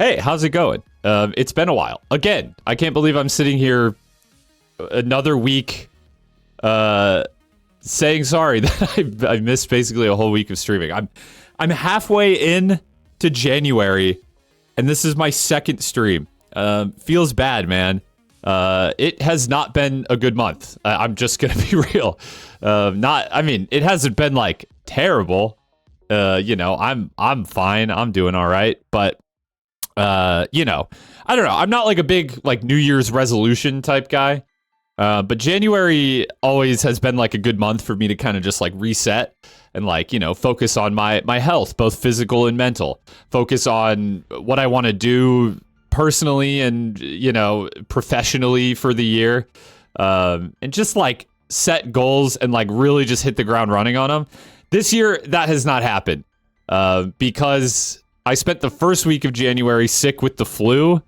Hey, how's it going? It's been a while. Again, I can't believe I'm sitting here another week saying sorry that I missed basically a whole week of streaming. I'm halfway in to January, and this is my second stream. Feels bad, man. It has not been a good month. I'm just gonna be real. It hasn't been like terrible. I'm fine. I'm doing all right, but I don't know. I'm not like a big like New Year's resolution type guy. But January always has been like a good month for me to kind of just like reset and like, focus on my health, both physical and mental. Focus on what I want to do personally and, professionally for the year. And just like set goals and like really just hit the ground running on them. This year, that has not happened because I spent the first week of January sick with the flu.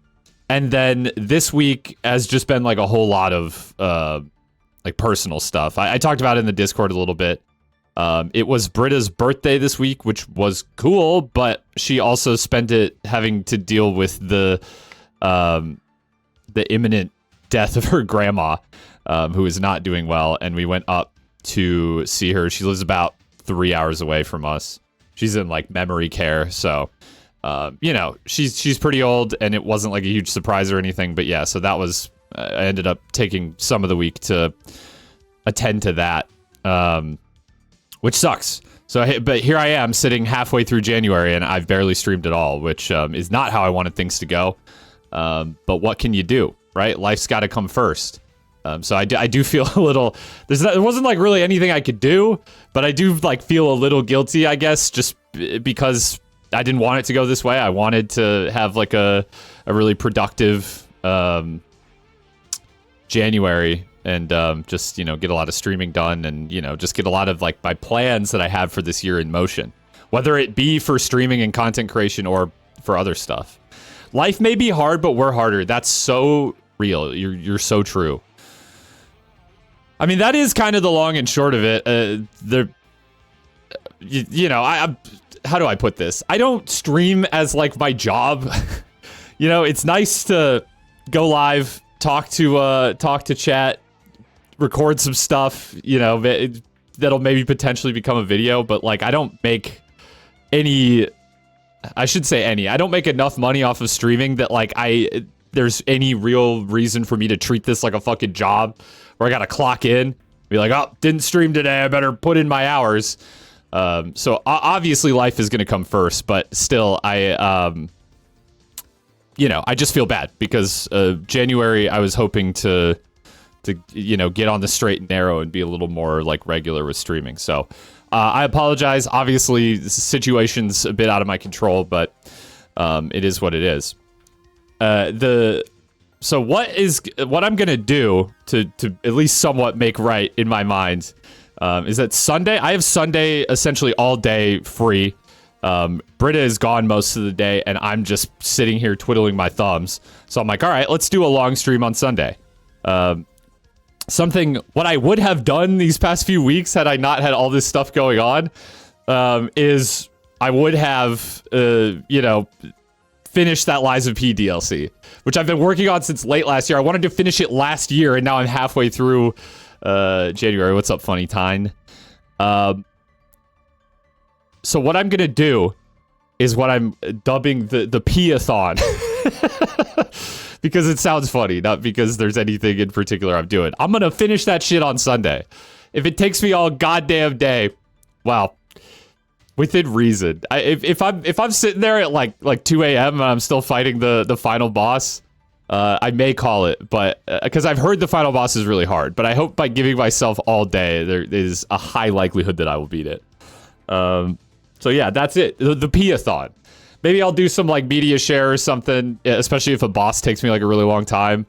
And then this week has just been like a whole lot of like personal stuff. I talked about it in the Discord a little bit. It was Britta's birthday this week, which was cool, but she also spent it having to deal with the imminent death of her grandma, who is not doing well. And we went up to see her. She lives about 3 hours away from us. She's in like memory care, so. She's pretty old, and it wasn't like a huge surprise or anything. But yeah, so that was I ended up taking some of the week to attend to that, which sucks. But here I am sitting halfway through January, and I've barely streamed at all, which is not how I wanted things to go. But what can you do, right? Life's got to come first. So I do feel a little. There wasn't like really anything I could do, but I do like feel a little guilty, I guess, just because. I didn't want it to go this way. I wanted to have like a really productive January and just, get a lot of streaming done and, just get a lot of like my plans that I have for this year in motion, whether it be for streaming and content creation or for other stuff. Life may be hard, but we're harder. That's so real. You're so true. I mean, that is kind of the long and short of it. How do I put this? I don't stream as like my job. It's nice to go live, talk to chat, record some stuff, that'll maybe potentially become a video, but like I don't make I don't make enough money off of streaming that like there's any real reason for me to treat this like a fucking job where I gotta clock in, be like, oh, didn't stream today, I better put in my hours. So obviously life is going to come first, but still I just feel bad because January I was hoping to get on the straight and narrow and be a little more like regular with streaming. So I apologize. Obviously the situation's a bit out of my control, but it is what it is. So what I'm going to do to at least somewhat make right in my mind is that Sunday, I have Sunday essentially all day free. Britta is gone most of the day, and I'm just sitting here twiddling my thumbs. So I'm like, all right, let's do a long stream on Sunday. What I would have done these past few weeks had I not had all this stuff going on, is I would have, finished that Lies of P DLC, which I've been working on since late last year. I wanted to finish it last year, and now I'm halfway through January. What's up, Funny Tine? So what I'm gonna do is what I'm dubbing the P-a-thon. Because it sounds funny, not because there's anything in particular I'm doing. I'm gonna finish that shit on Sunday. If it takes me all goddamn day, well, within reason. If I'm sitting there at like 2 a.m. and I'm still fighting the final boss, I may call it, but because I've heard the final boss is really hard, but I hope by giving myself all day, there is a high likelihood that I will beat it. So yeah, that's it. The P-a-thon. Maybe I'll do some like media share or something, especially if a boss takes me like a really long time.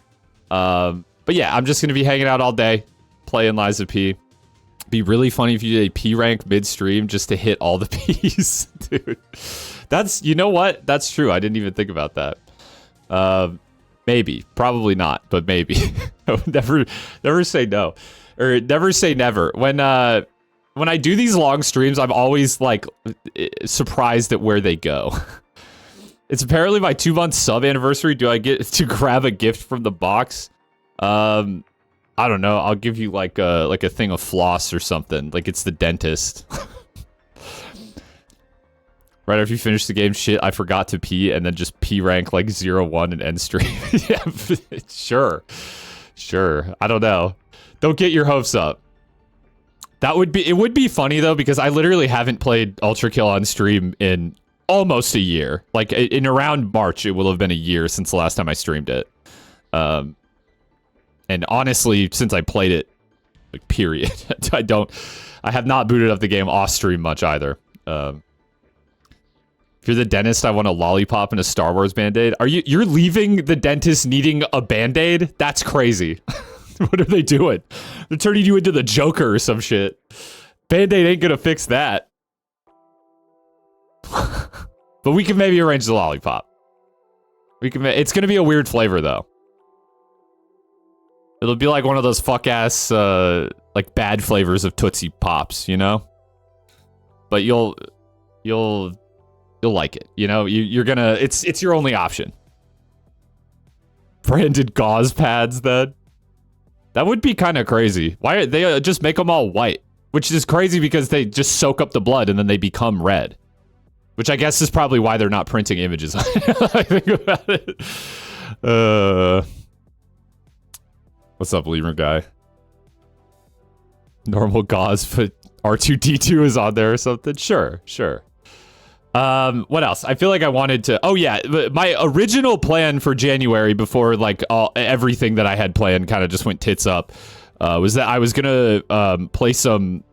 But yeah, I'm just gonna be hanging out all day, playing Lies of P. Be really funny if you did a P rank mid-stream just to hit all the P's, dude. You know what? That's true. I didn't even think about that. Maybe, probably not, but maybe. never say no, or never say never. When I do these long streams, I'm always like surprised at where they go. It's apparently my 2-month sub anniversary. Do I get to grab a gift from the box? I don't know. I'll give you like a thing of floss or something. Like it's the dentist. Right after you finish the game, shit, I forgot to pee, and then just P rank like 0-1 and end stream. Yeah, sure. I don't know. Don't get your hopes up. It would be funny though, because I literally haven't played Ultra Kill on stream in almost a year. Like in around March, it will have been a year since the last time I streamed it. And honestly, since I played it, like period, I have not booted up the game off stream much either. If you're the dentist, I want a lollipop and a Star Wars Band-Aid. You're leaving the dentist needing a Band-Aid? That's crazy. What are they doing? They're turning you into the Joker or some shit. Band-Aid ain't gonna fix that. But we can maybe arrange the lollipop. It's gonna be a weird flavor though. It'll be like one of those fuck-ass, like bad flavors of Tootsie Pops, you know? But you'll like it, you know? You're gonna, it's your only option. Branded gauze pads then? That would be kind of crazy. Why they just make them all white? Which is crazy because they just soak up the blood and then they become red. Which I guess is probably why they're not printing images. I think about it. What's up, Lemur guy? Normal gauze, but R2-D2 is on there or something? Sure. What else? I feel like I wanted to... Oh, yeah. My original plan for January, before, like, everything that I had planned kind of just went tits up, was that I was going to play some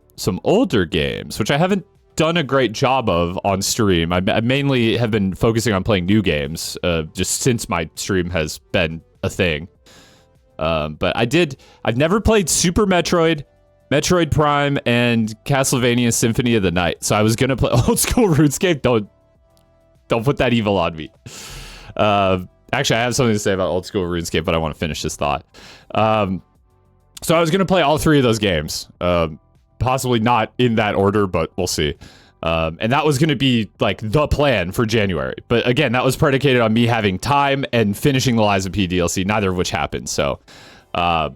older games, which I haven't done a great job of on stream. I mainly have been focusing on playing new games, just since my stream has been a thing. But I've never played Super Metroid, Metroid Prime, and Castlevania Symphony of the Night. So I was gonna play old school RuneScape. Don't put that evil on me. Actually, I have something to say about old school RuneScape, but I want to finish this thought. So I was gonna play all 3 of those games. Possibly not in that order, but we'll see. And that was gonna be like the plan for January. But again, that was predicated on me having time and finishing the Lies of P DLC, neither of which happened. So, yeah.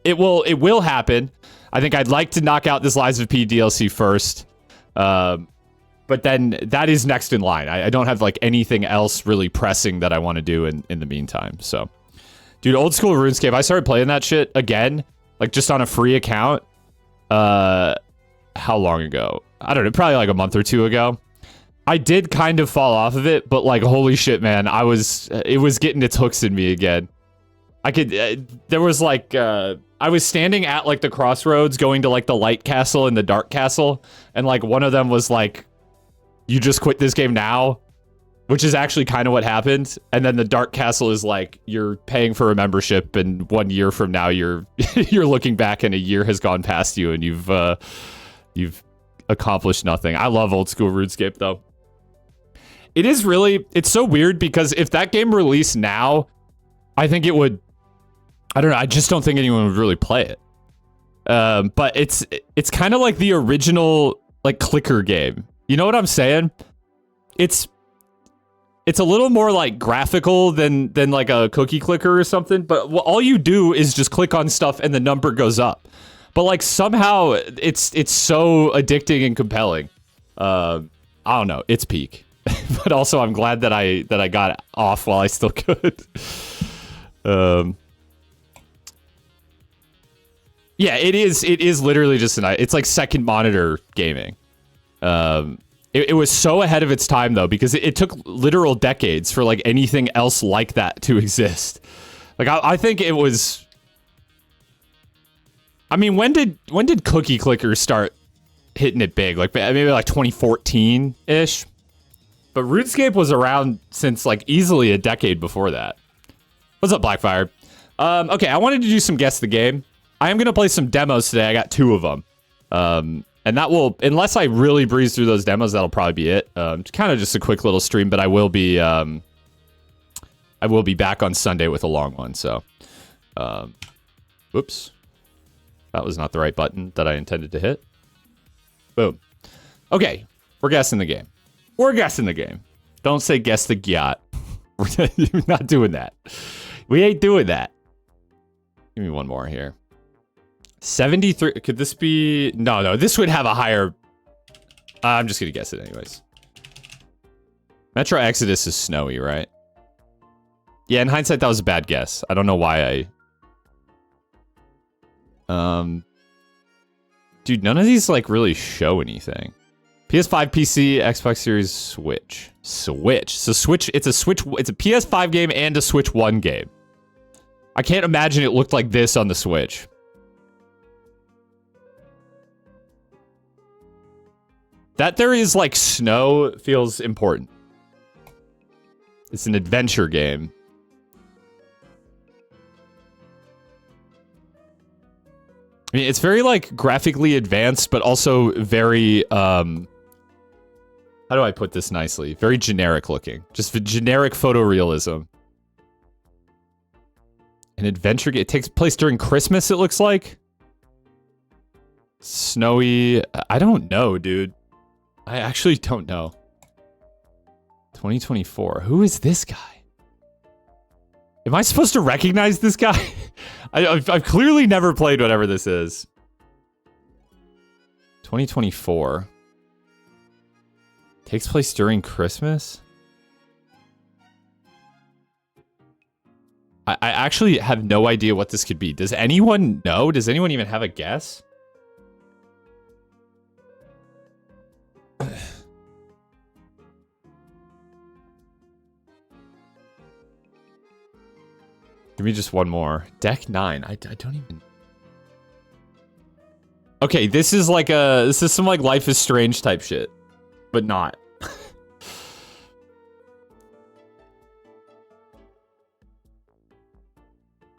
It will happen. I think I'd like to knock out this Lies of P DLC first. But then that is next in line. I don't have like anything else really pressing that I want to do in the meantime. So, dude, old school RuneScape, I started playing that shit again, like just on a free account. How long ago? I don't know, probably like a month or 2 ago. I did kind of fall off of it, but like, holy shit, man, it was getting its hooks in me again. There was like, I was standing at like the crossroads going to like the light castle and the dark castle. And like one of them was like, you just quit this game now, which is actually kind of what happened. And then the dark castle is like, you're paying for a membership and 1 year from now you're looking back and a year has gone past you and you've accomplished nothing. I love old school RuneScape though. It's so weird because if that game released now, I think it would, I don't know, I just don't think anyone would really play it. But it's kind of like the original like clicker game. You know what I'm saying? It's a little more like graphical than like a cookie clicker or something, but all you do is just click on stuff and the number goes up. But like somehow it's so addicting and compelling. I don't know, it's peak. But also I'm glad that I got off while I still could. Yeah, it is literally just it's like second monitor gaming. It was so ahead of its time though, because it took literal decades for like anything else like that to exist. Like I think it was, I mean, when did cookie clickers start hitting it big? Like maybe like 2014-ish. But RuneScape was around since like easily a decade before that. What's up, Blackfire? Okay, I wanted to do some Guess the Game. I am going to play some demos today. I got 2 of them. And that will, unless I really breeze through those demos, that'll probably be it. Kind of just a quick little stream, but I will be back on Sunday with a long one. So, whoops. That was not the right button that I intended to hit. Boom. Okay, we're guessing the game. Don't say guess the gyat. We're not doing that. We ain't doing that. Give me one more here. 73. Could this be? No. This would have a higher. I'm just gonna guess it anyways. Metro Exodus is snowy, right? Yeah, in hindsight, that was a bad guess. I don't know why dude, none of these like really show anything. PS5, PC, Xbox Series, Switch. So Switch, it's a PS5 game and a Switch 1 game. I can't imagine it looked like this on the Switch. That there is like snow feels important. It's an adventure game. I mean, it's very like graphically advanced, but also very how do I put this nicely? Very generic looking. Just generic photorealism. An adventure game. It takes place during Christmas, it looks like. Snowy. I don't know, dude. I actually don't know. 2024. Who is this guy? Am I supposed to recognize this guy? I've clearly never played whatever this is. 2024. Takes place during Christmas? I actually have no idea what this could be. Does anyone know? Does anyone even have a guess? Give me just one more. Deck 9. I don't even... Okay, this is like a... This is some like Life is Strange type shit. But not.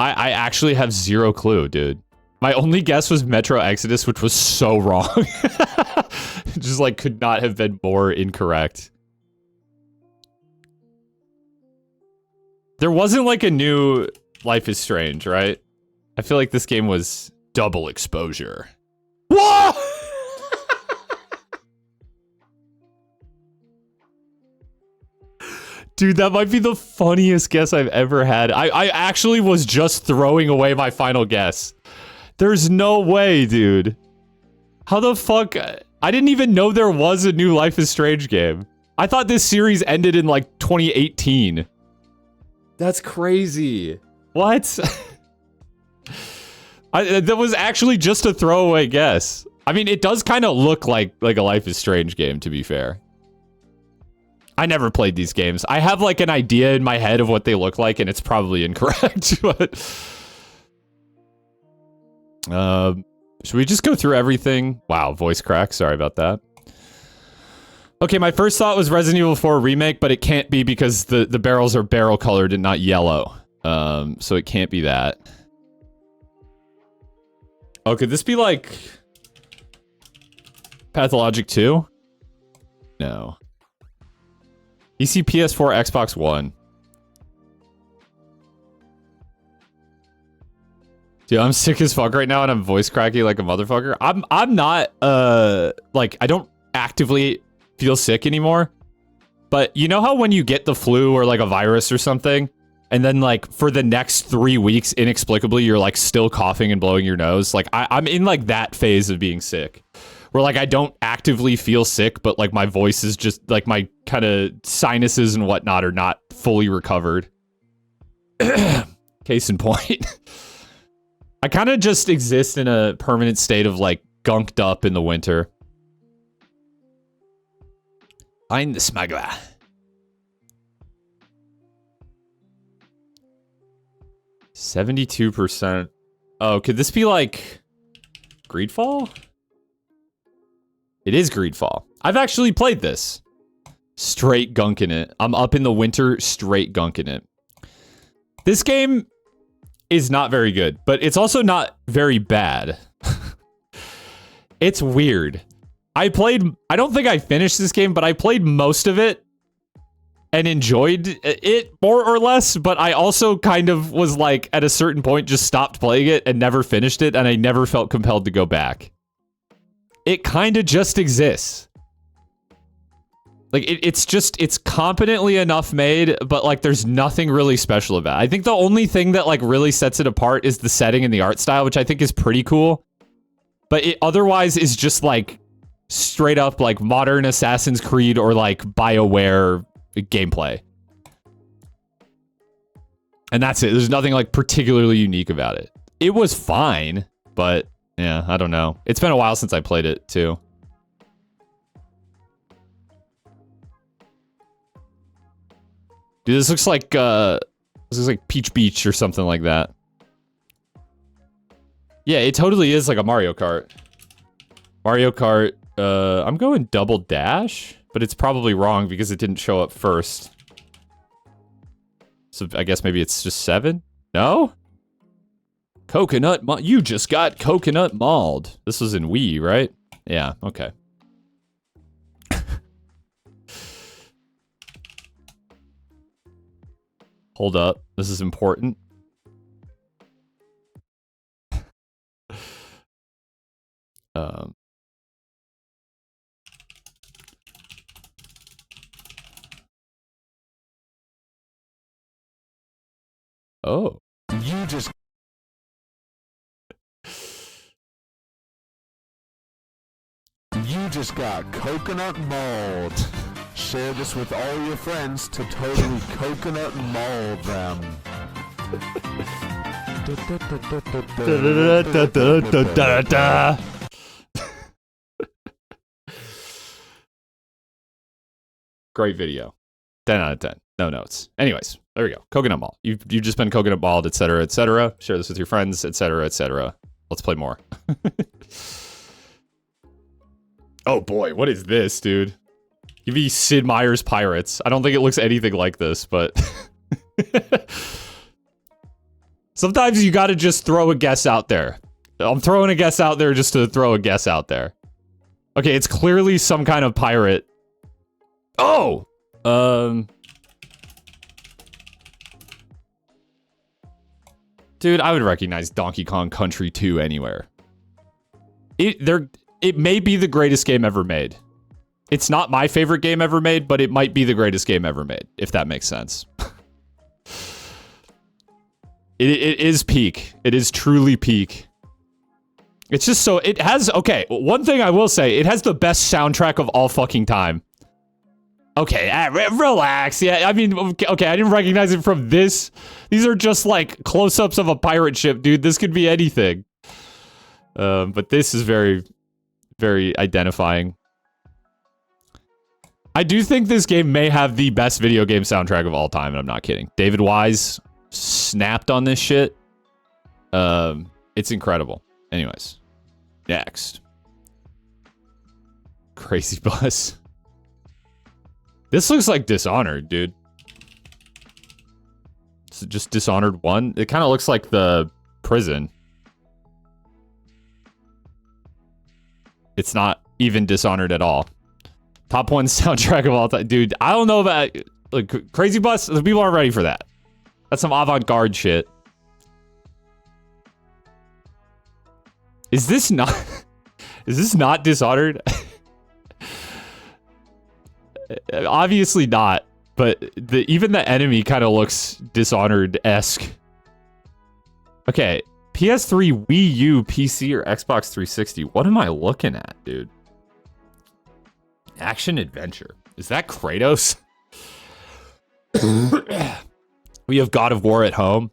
I actually have zero clue, dude. My only guess was Metro Exodus, which was so wrong. Just like could not have been more incorrect. There wasn't like a new Life is Strange, right? I feel like this game was double exposure. Whoa! Dude, that might be the funniest guess I've ever had. I actually was just throwing away my final guess. There's no way, dude. How the fuck? I didn't even know there was a new Life is Strange game. I thought this series ended in like 2018. That's crazy. What? That was actually just a throwaway guess. I mean, it does kind of look like a Life is Strange game, to be fair. I never played these games. I have like an idea in my head of what they look like, and it's probably incorrect. But should we just go through everything? Wow, voice crack. Sorry about that. Okay, my first thought was Resident Evil 4 Remake, but it can't be because the barrels are barrel colored and not yellow. So it can't be that. Oh, could this be like Pathologic 2? No. PC, PS4, Xbox One. Dude, I'm sick as fuck right now and I'm voice cracking like a motherfucker. I'm not like I don't actively feel sick anymore. But you know how when you get the flu or like a virus or something, and then like for the next 3 weeks inexplicably you're like still coughing and blowing your nose? Like I'm in like that phase of being sick. Where like I don't actively feel sick, but like my voice is just like my kind of sinuses and whatnot are not fully recovered. Case in point. I kind of just exist in a permanent state of like gunked up in the winter. I'm the smuggler. %. Oh, could this be like Greedfall? It is Greedfall. I've actually played this. Straight gunking it. I'm up in the winter, straight gunking it. This game is not very good, but it's also not very bad. It's weird. I don't think I finished this game, but I played most of it and enjoyed it more or less, but I also kind of was like, at a certain point, just stopped playing it and never finished it, and I never felt compelled to go back. It kind of just exists. Like, it's competently enough made, but, like, there's nothing really special about it. I think the only thing that, like, really sets it apart is the setting and the art style, which I think is pretty cool. But it otherwise is just, like, straight up, like, modern Assassin's Creed or, like, BioWare gameplay. And that's it. There's nothing, like, particularly unique about it. It was fine, but, yeah, I don't know. It's been a while since I played it, too. Dude, this looks like Peach Beach or something like that. Yeah, it totally is like a Mario Kart. Mario Kart, I'm going Double Dash, but it's probably wrong because it didn't show up first. So I guess maybe it's just 7? No? Coconut, you just got coconut mauled. This was in Wii, right? Yeah, okay. Hold up, this is important. Oh. You just got coconut mauled. Share this with all your friends to totally coconut maul them. Great video. 10 out of 10. No notes. Anyways, there we go. Coconut Mall. You've just been coconut balled, etc., etc. Share this with your friends, etc., etc. Let's play more. Oh boy, what is this, dude? Give me Sid Meier's Pirates. I don't think it looks anything like this, but... Sometimes you gotta just throw a guess out there. I'm throwing a guess out there just to throw a guess out there. Okay, it's clearly some kind of pirate. Oh! Dude, I would recognize Donkey Kong Country 2 anywhere. It may be the greatest game ever made. It's not my favorite game ever made, but it might be the greatest game ever made, if that makes sense. It is peak. It is truly peak. It's just so... It has... Okay, one thing I will say, it has the best soundtrack of all fucking time. Okay, relax. Yeah, I mean, okay, I didn't recognize it from this. These are just, like, close-ups of a pirate ship, dude. This could be anything. But this is very, very identifying. I do think this game may have the best video game soundtrack of all time, and I'm not kidding. David Wise snapped on this shit. It's incredible. Anyways, next. Crazy Bus. This looks like Dishonored, dude. Is it just Dishonored 1? It kind of looks like the prison. It's not even Dishonored at all. Top 1 soundtrack of all time. Dude, I don't know about... Like, Crazy Bus, the people aren't ready for that. That's some avant-garde shit. Is this not... Is this not Dishonored? Obviously not, but even the enemy kind of looks Dishonored-esque. Okay, PS3, Wii U, PC, or Xbox 360. What am I looking at, dude? Action adventure. Is that Kratos? We have God of War at home.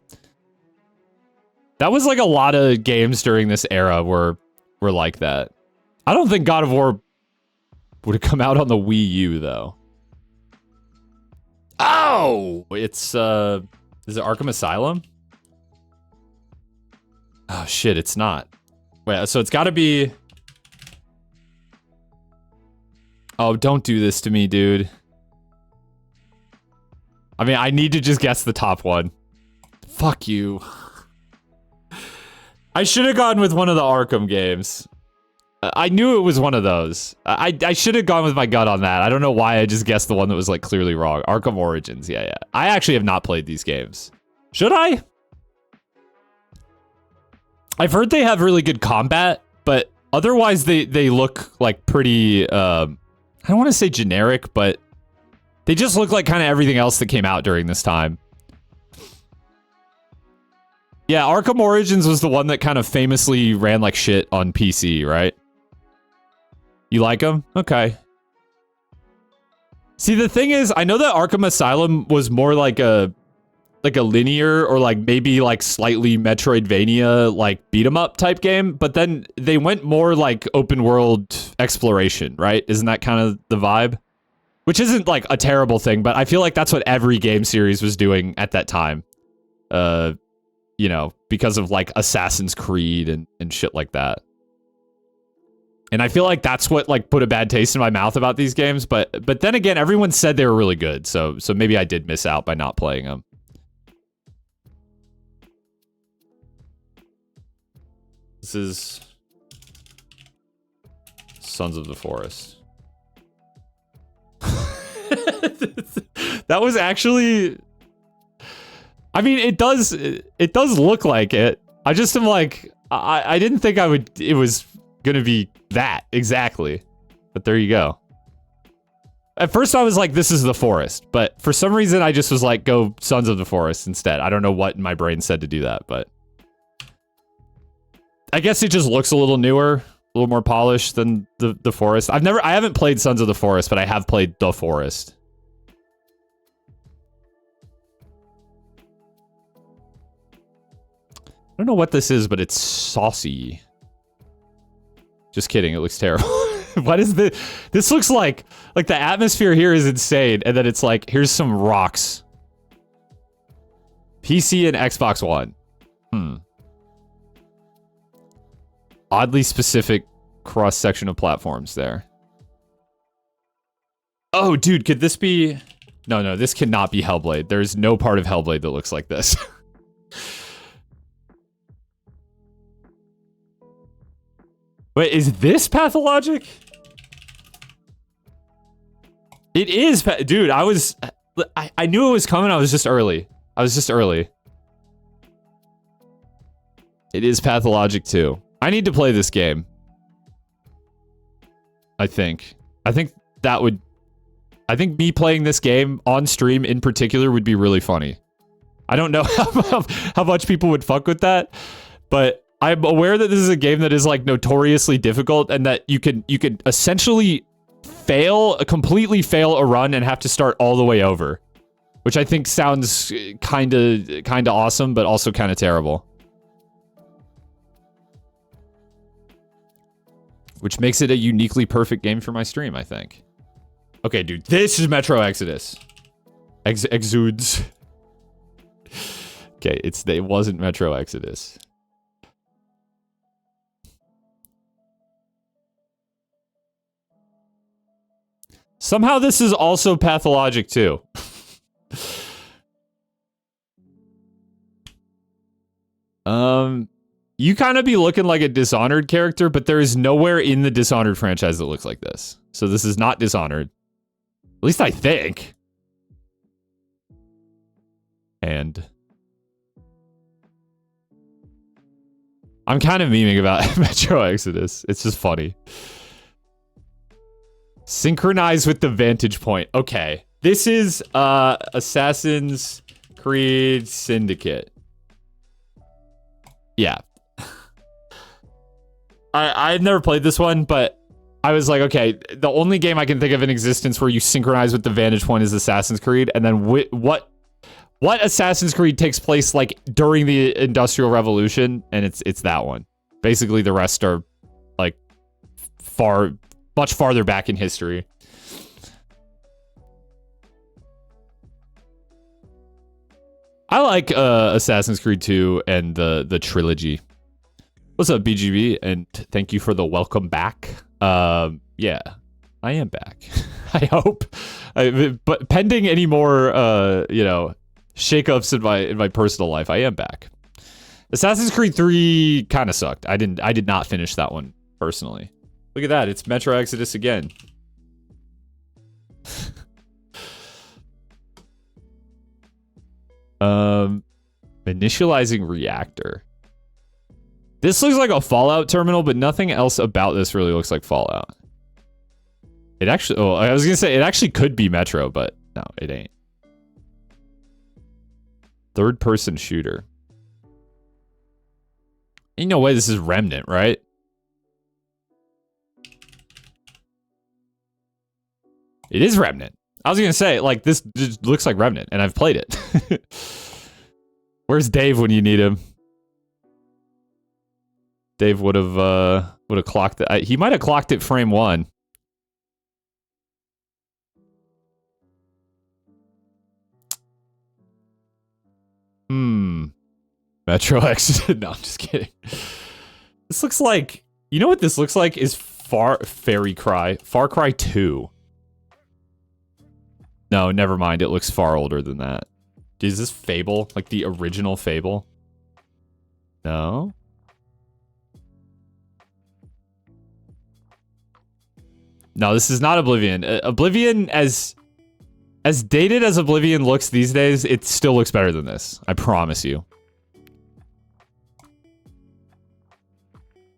That was like a lot of games during this era were like that. I don't think God of War would have come out on the Wii U, though. Oh! It's, is it Arkham Asylum? Oh, shit, it's not. Wait, so it's gotta be... Oh, don't do this to me, dude. I mean, I need to just guess the top one. Fuck you. I should have gone with one of the Arkham games. I knew it was one of those. I should have gone with my gut on that. I don't know why I just guessed the one that was, like, clearly wrong. Arkham Origins, yeah. I actually have not played these games. Should I? I've heard they have really good combat, but otherwise they look, like, pretty, I don't want to say generic, but They just look like kind of everything else that came out during this time. Yeah, Arkham Origins was the one that kind of famously ran like shit on PC, right? You like them? Okay. See, the thing is, I know that Arkham Asylum was more like a linear or like maybe like slightly Metroidvania like beat 'em up type game, but then they went more like open world exploration, right? Isn't that kind of the vibe? Which isn't like a terrible thing, but I feel like that's what every game series was doing at that time. You know, because of like Assassin's Creed and shit like that. And I feel like that's what like put a bad taste in my mouth about these games, but then again, everyone said they were really good, so maybe I did miss out by not playing them. This is Sons of the Forest. That was actually, I mean, it does look like it. I just am like, I didn't think it was gonna be that exactly, but there you go. At first I was like, this is the forest, but for some reason I just was like, go Sons of the Forest instead. I don't know what my brain said to do that, but I guess it just looks a little newer, a little more polished than the forest. I haven't played Sons of the Forest, but I have played The Forest. I don't know what this is, but it's saucy. Just kidding, it looks terrible. What is this? This looks like the atmosphere here is insane, and then it's like, here's some rocks. PC and Xbox One. Oddly specific cross-section of platforms there. Oh, dude, could this be... No, this cannot be Hellblade. There's no part of Hellblade that looks like this. Wait, is this Pathologic? It is, dude, I knew it was coming, I was just early. It is Pathologic 2. I need to play this game. I think me playing this game on stream in particular would be really funny. I don't know how much people would fuck with that, but I'm aware that this is a game that is like notoriously difficult and that you can essentially completely fail a run and have to start all the way over, which I think sounds kind of awesome, but also kind of terrible. Which makes it a uniquely perfect game for my stream, I think. Okay, dude, this is Metro Exodus. Exudes. Okay, it wasn't Metro Exodus. Somehow this is also Pathologic too. You kind of be looking like a Dishonored character, but there is nowhere in the Dishonored franchise that looks like this. So this is not Dishonored. At least I think. And I'm kind of memeing about Metro Exodus. It's just funny. Synchronize with the vantage point. Okay. This is Assassin's Creed Syndicate. Yeah. I've never played this one, but I was like, okay, the only game I can think of in existence where you synchronize with the vantage point is Assassin's Creed, and then what Assassin's Creed takes place like during the Industrial Revolution, and it's that one. Basically, the rest are like much farther back in history. I like Assassin's Creed 2 and the trilogy. What's up, BGB? And thank you for the welcome back. Yeah, I am back. I hope. But pending any more, shakeups in my personal life, I am back. Assassin's Creed 3 kind of sucked. I did not finish that one personally. Look at that, it's Metro Exodus again. Initializing reactor. This looks like a Fallout terminal, but nothing else about this really looks like Fallout. It actually, I was gonna say it actually could be Metro, but No, it ain't. Third-person shooter. Ain't no way this is Remnant, right? It is Remnant. I was gonna say, like, this just looks like Remnant, and I've played it. Where's Dave when you need him? Dave would have clocked it. He might have clocked it frame 1. Metro X. No, I'm just kidding. This looks like, you know what this looks like is Far Cry 2. No, never mind. It looks far older than that. Is this Fable? Like the original Fable? No. No, this is not Oblivion. Oblivion, as dated as Oblivion looks these days, it still looks better than this. I promise you.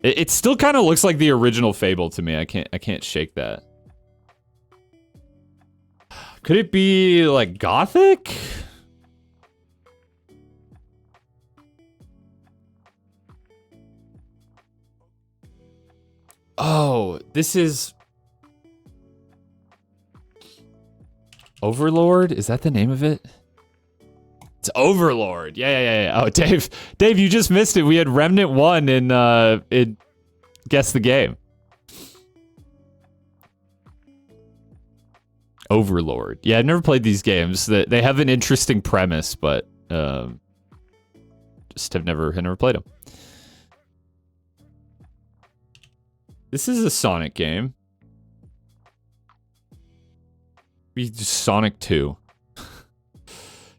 It still kind of looks like the original Fable to me. I can't shake that. Could it be like Gothic? Oh, this is Overlord? Is that the name of it? It's Overlord. Yeah. Oh, Dave, you just missed it. We had Remnant 1 in Guess the Game. Overlord. Yeah, I've never played these games. They have an interesting premise, but just have never played them. This is a Sonic game. Be Sonic 2.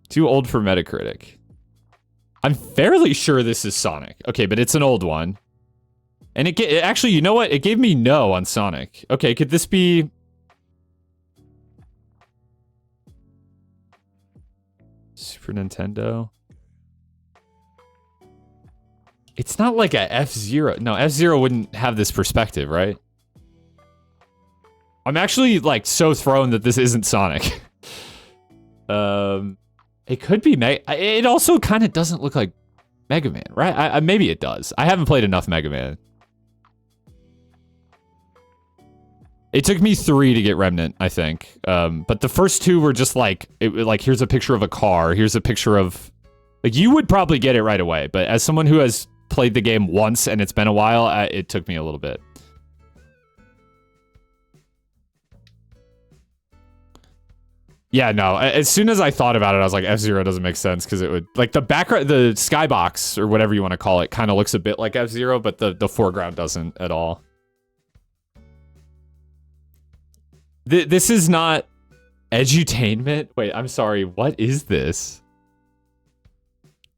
Too old for Metacritic. I'm fairly sure this is Sonic. Okay, but it's an old one. And it actually, you know what? It gave me no on Sonic. Okay, could this be Super Nintendo? It's not like a F-Zero. No, F-Zero wouldn't have this perspective, right? I'm actually, like, so thrown that this isn't Sonic. It could be it also kind of doesn't look like Mega Man, right? Maybe it does. I haven't played enough Mega Man. It took me 3 to get Remnant, I think. But the first 2 were just like, here's a picture of a car. Here's a picture of... Like, you would probably get it right away. But as someone who has played the game once and it's been a while, it took me a little bit. Yeah, no. As soon as I thought about it, I was like, F-Zero doesn't make sense because it would... Like, the background, the skybox, or whatever you want to call it, kind of looks a bit like F-Zero, but the foreground doesn't at all. This is not edutainment. Wait, I'm sorry. What is this?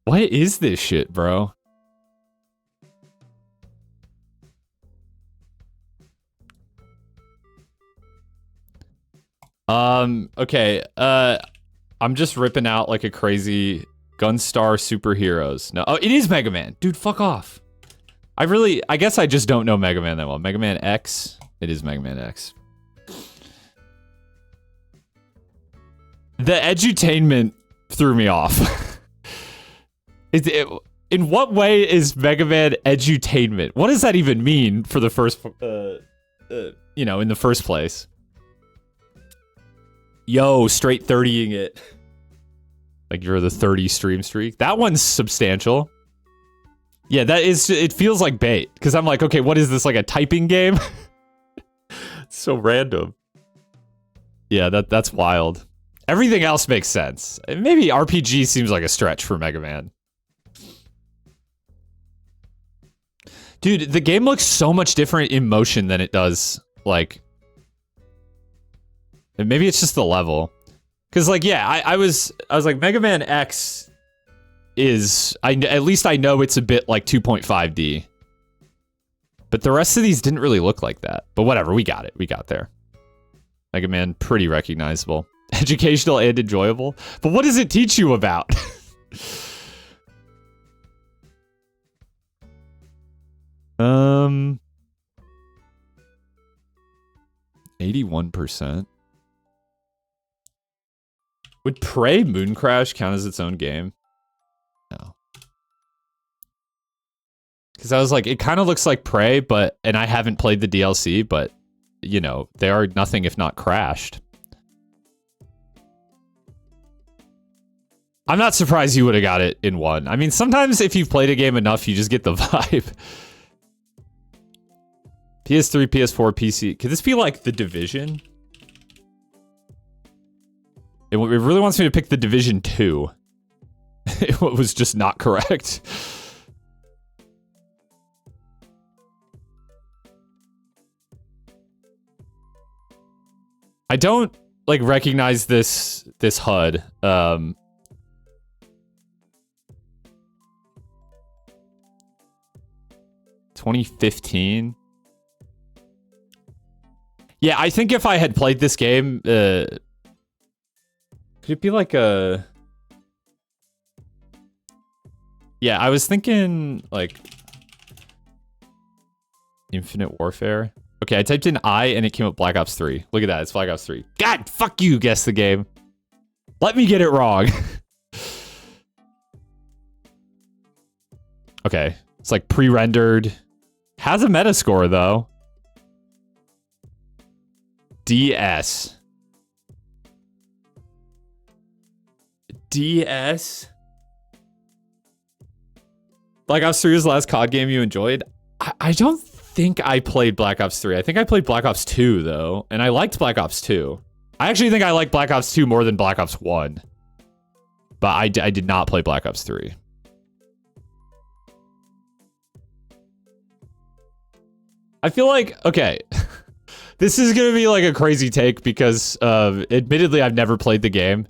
What is this shit, bro? Okay. I'm just ripping out like a crazy Gunstar Superheroes. No, oh, it is Mega Man. Dude, fuck off. I guess I just don't know Mega Man that well. Mega Man X. It is Mega Man X. The edutainment threw me off. In what way is Mega Man edutainment? What does that even mean for the first, you know, in the first place? Yo, straight 30ing it. Like you're the 30 stream streak. That one's substantial. Yeah, that is, it feels like bait. Because I'm like, okay, what is this, like a typing game? It's so random. Yeah, that's wild. Everything else makes sense. Maybe RPG seems like a stretch for Mega Man. Dude, the game looks so much different in motion than it does, like... And maybe it's just the level. Because, like, yeah, I was like, Mega Man X is... at least I know it's a bit like 2.5D. But the rest of these didn't really look like that. But whatever, we got it. We got there. Mega Man, pretty recognizable. Educational and enjoyable. But what does it teach you about? 81%. Would Prey Moon Crash count as its own game? No. Because I was like, it kind of looks like Prey, and I haven't played the DLC, but, you know, they are nothing if not crashed. I'm not surprised you would have got it in one. I mean, sometimes if you've played a game enough, you just get the vibe. PS3, PS4, PC. Could this be like The Division? It really wants me to pick The Division 2. It was just not correct. I don't like recognize this HUD. 2015. Yeah, I think if I had played this game, could it be like a... Yeah, I was thinking like Infinite Warfare. Okay, I typed in I and it came up Black Ops 3. Look at that, it's Black Ops 3. God, fuck you, guess the game. Let me get it wrong. Okay, it's like pre-rendered. Has a Metascore though. DS. DS? Black Ops 3 was the last COD game you enjoyed? I don't think I played Black Ops 3. I think I played Black Ops 2, though. And I liked Black Ops 2. I actually think I like Black Ops 2 more than Black Ops 1. But I did not play Black Ops 3. I feel like, okay, this is going to be like a crazy take because admittedly I've never played the game.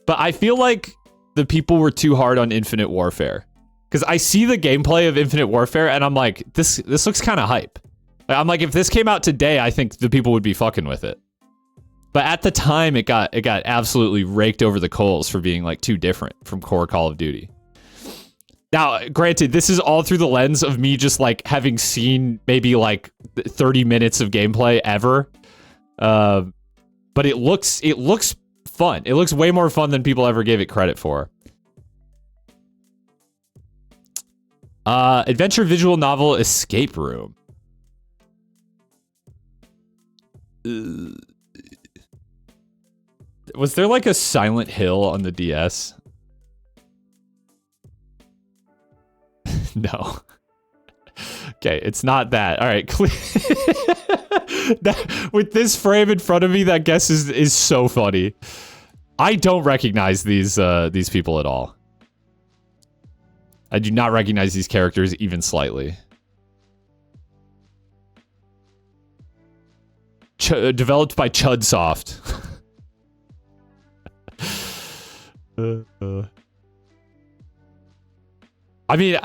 But I feel like the people were too hard on Infinite Warfare. Because I see the gameplay of Infinite Warfare and I'm like, this looks kind of hype. Like, I'm like, if this came out today, I think the people would be fucking with it. But at the time, it got absolutely raked over the coals for being like too different from core Call of Duty. Now, granted, this is all through the lens of me just like having seen maybe like 30 minutes of gameplay ever. But it looks fun. It looks way more fun than people ever gave it credit for. Adventure visual novel Escape Room. Was there like a Silent Hill on the DS? No. Okay, it's not that. All right, with this frame in front of me, that guess is so funny. I don't recognize these people at all. I do not recognize these characters even slightly. Developed by Chudsoft. I mean,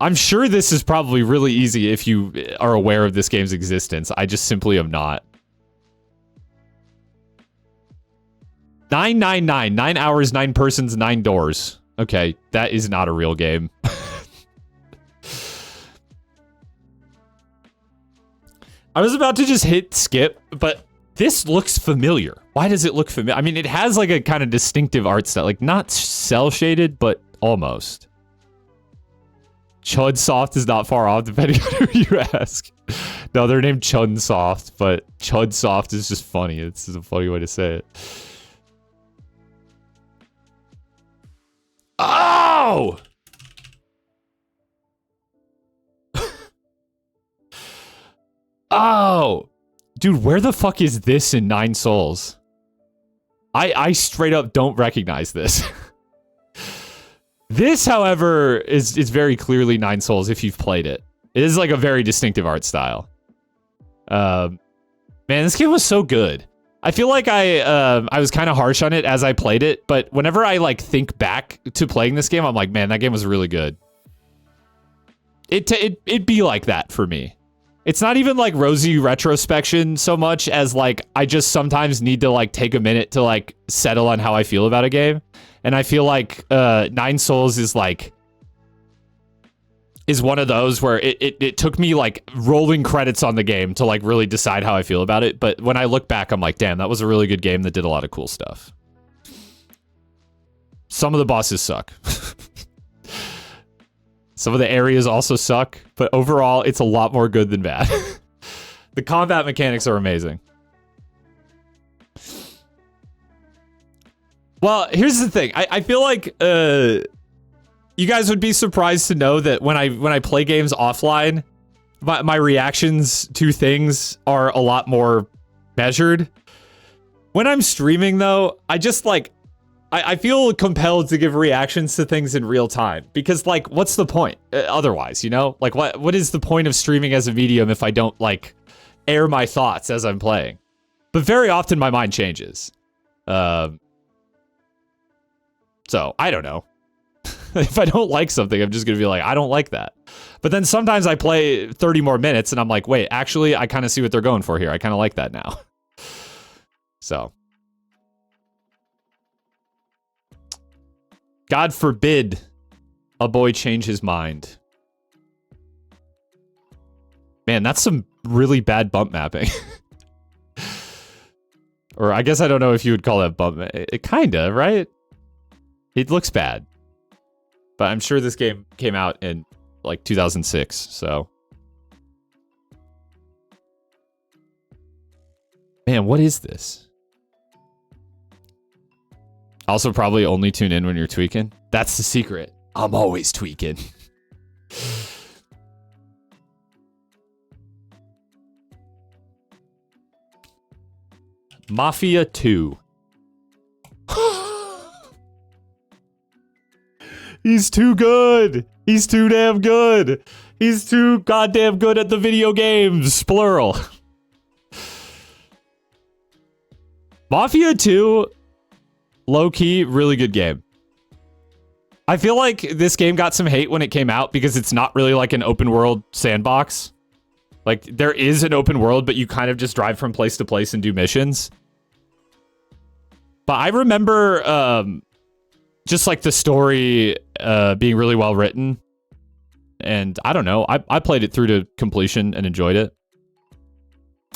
I'm sure this is probably really easy if you are aware of this game's existence. I just simply am not. 999, 9 hours, 9 persons, 9 doors. Okay, that is not a real game. I was about to just hit skip, but this looks familiar. Why does it look familiar? I mean, it has like a kind of distinctive art style, like not cel-shaded, but almost. Chudsoft is not far off, depending on who you ask. No, they're named Chunsoft, but Chudsoft is just funny. It's just a funny way to say it. Oh! Oh! Dude, where the fuck is this in Nine Souls? I straight up don't recognize this. This, however, is very clearly Nine Souls if you've played it. It is like a very distinctive art style. Man, this game was so good. I feel like I was kind of harsh on it as I played it, but whenever I like think back to playing this game, I'm like, man, that game was really good. It'd be like that for me. It's not even like rosy retrospection so much as like I just sometimes need to like take a minute to like settle on how I feel about a game. And I feel like Nine Souls is like is one of those where it took me like rolling credits on the game to like really decide how I feel about it. But when I look back, I'm like, damn, that was a really good game that did a lot of cool stuff. Some of the bosses suck. Some of the areas also suck, but overall, it's a lot more good than bad. The combat mechanics are amazing. Well, here's the thing. I feel like you guys would be surprised to know that when I play games offline, my reactions to things are a lot more measured. When I'm streaming, though, I just like... I feel compelled to give reactions to things in real time because, like, what's the point otherwise, you know? Like, what is the point of streaming as a medium if I don't, like, air my thoughts as I'm playing? But very often my mind changes. So, I don't know. If I don't like something, I'm just going to be like, I don't like that. But then sometimes I play 30 more minutes and I'm like, wait, actually, I kind of see what they're going for here. I kind of like that now. So... God forbid a boy change his mind. Man, that's some really bad bump mapping. Or I guess I don't know if you would call that bump. It kinda, right? It looks bad. But I'm sure this game came out in like 2006, so. Man, what is this? Also, probably only tune in when you're tweaking. That's the secret. I'm always tweaking. Mafia 2. He's too good. He's too damn good. He's too goddamn good at the video games, plural. Mafia 2... low-key, really good game. I feel like this game got some hate when it came out because it's not really like an open world sandbox. Like, there is an open world, but you kind of just drive from place to place and do missions. But I remember just like the story being really well written. And I don't know, I played it through to completion and enjoyed it.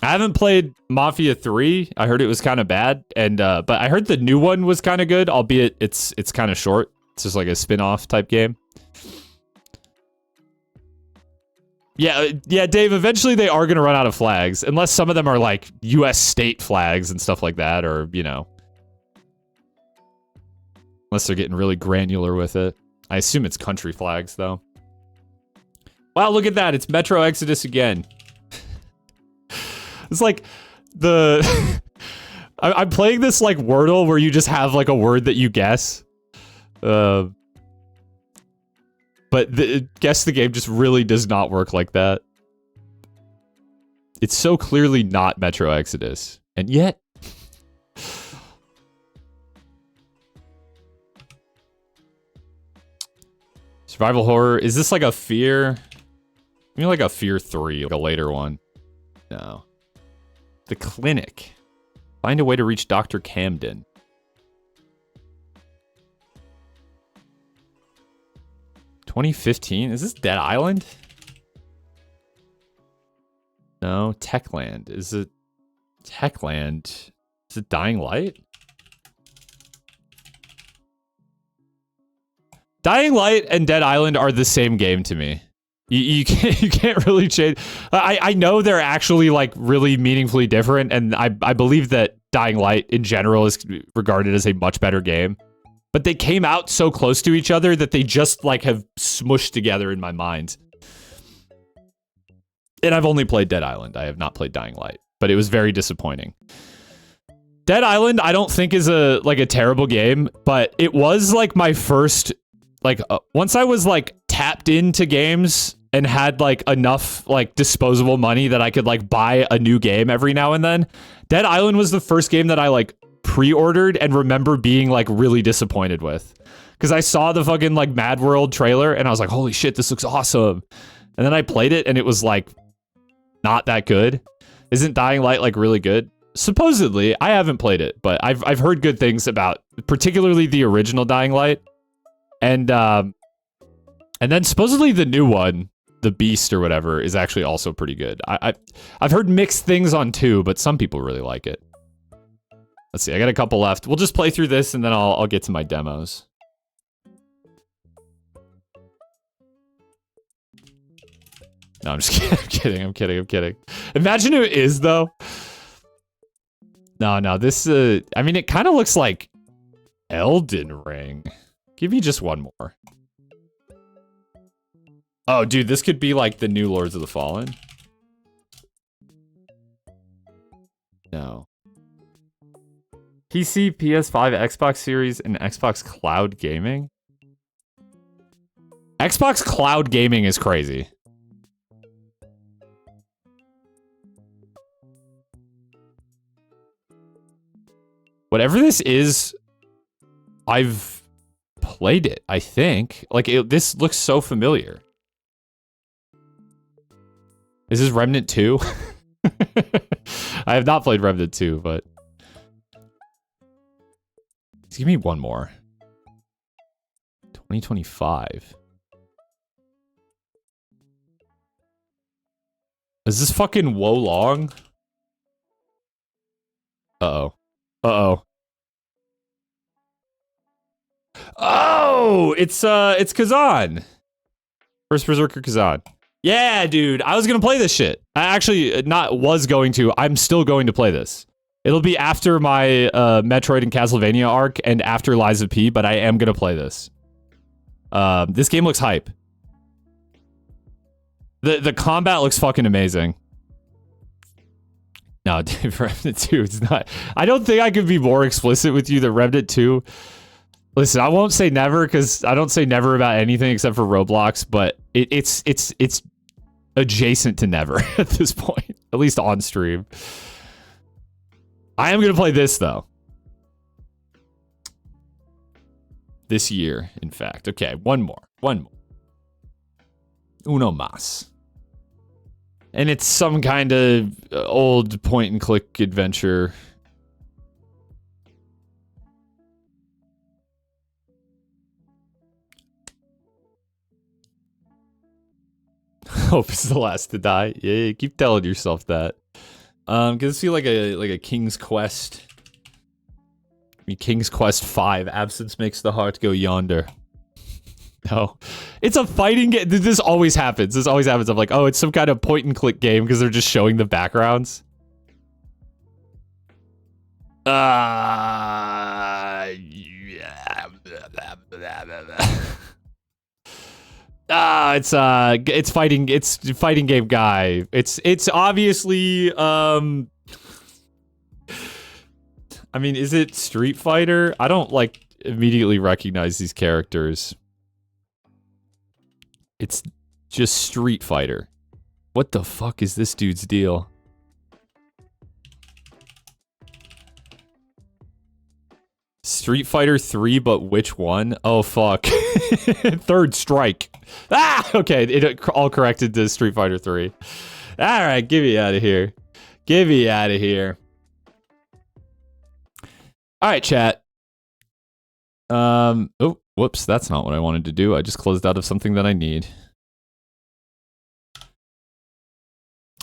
I haven't played Mafia 3. I heard it was kind of bad, and but I heard the new one was kind of good, albeit it's kind of short. It's just like a spin-off type game. Yeah, Dave, eventually they are going to run out of flags, unless some of them are like US state flags and stuff like that, or, you know. Unless they're getting really granular with it. I assume it's country flags, though. Wow, look at that. It's Metro Exodus again. It's like the... I'm playing this like Wordle where you just have like a word that you guess. But guess the game just really does not work like that. It's so clearly not Metro Exodus. And yet... Survival horror. Is this like a Fear? I mean like a Fear 3, like a later one. No. The Clinic. Find a way to reach Dr. Camden. $2015? Is this Dead Island? No. Techland. Is it Techland? Is it Dying Light? Dying Light and Dead Island are the same game to me. You can't really change. I know they're actually like really meaningfully different, and I believe that Dying Light in general is regarded as a much better game. But they came out so close to each other that they just like have smushed together in my mind. And I've only played Dead Island. I have not played Dying Light, but it was very disappointing. Dead Island I don't think is a terrible game, but it was like my first once I was like tapped into games and had like enough like disposable money that I could like buy a new game every now and then. Dead Island was the first game that I like pre-ordered and remember being like really disappointed with. Because I saw the fucking like Mad World trailer and I was like, holy shit, this looks awesome. And then I played it and it was like not that good. Isn't Dying Light like really good? Supposedly, I haven't played it, but I've heard good things about particularly the original Dying Light. And And then supposedly the new one, the Beast or whatever, is actually also pretty good. I've heard mixed things on 2, but some people really like it. Let's see, I got a couple left. We'll just play through this and then I'll get to my demos. No, I'm just kidding. I'm kidding. Imagine who it is, though. No, this, I mean, it kind of looks like Elden Ring. Give me just one more. Oh, dude, this could be like the new Lords of the Fallen. No. PC, PS5, Xbox Series, and Xbox Cloud Gaming? Xbox Cloud Gaming is crazy. Whatever this is, I've played it, I think. Like, this looks so familiar. Is this Remnant 2? I have not played Remnant 2, but... Just give me one more. 2025. Is this fucking Wo Long? Uh-oh. Uh-oh. Oh! It's Kazan! First Berserker Kazan. Yeah, dude! I was gonna play this shit. I actually I'm still going to play this. It'll be after my Metroid and Castlevania arc and after Lies of P, but I am gonna play this. This game looks hype. The combat looks fucking amazing. No, dude, Remnant 2, it's not. I don't think I could be more explicit with you that Remnant 2... Listen, I won't say never, because I don't say never about anything except for Roblox, but it's adjacent to never at this point. At least on stream. I am going to play this, though. This year, in fact. Okay, one more. Uno más. And it's some kind of old point-and-click adventure. Hope is the last to die. Yeah, keep telling yourself that. Cause this feel like a King's Quest. I mean, King's Quest 5. Absence makes the heart go yonder. No. It's a fighting game. This always happens. I'm like, oh, it's some kind of point-and-click game because they're just showing the backgrounds. It's fighting game guy. It's obviously, I mean, is it Street Fighter? I don't, like, immediately recognize these characters. It's just Street Fighter. What the fuck is this dude's deal? Street Fighter 3, but which one? Oh, fuck. Third Strike. Ah! Okay, it all corrected to Street Fighter 3. Alright, get me out of here. Get me out of here. Alright, chat. Oh, whoops, that's not what I wanted to do. I just closed out of something that I need.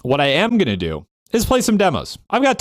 What I am gonna do is play some demos. I've got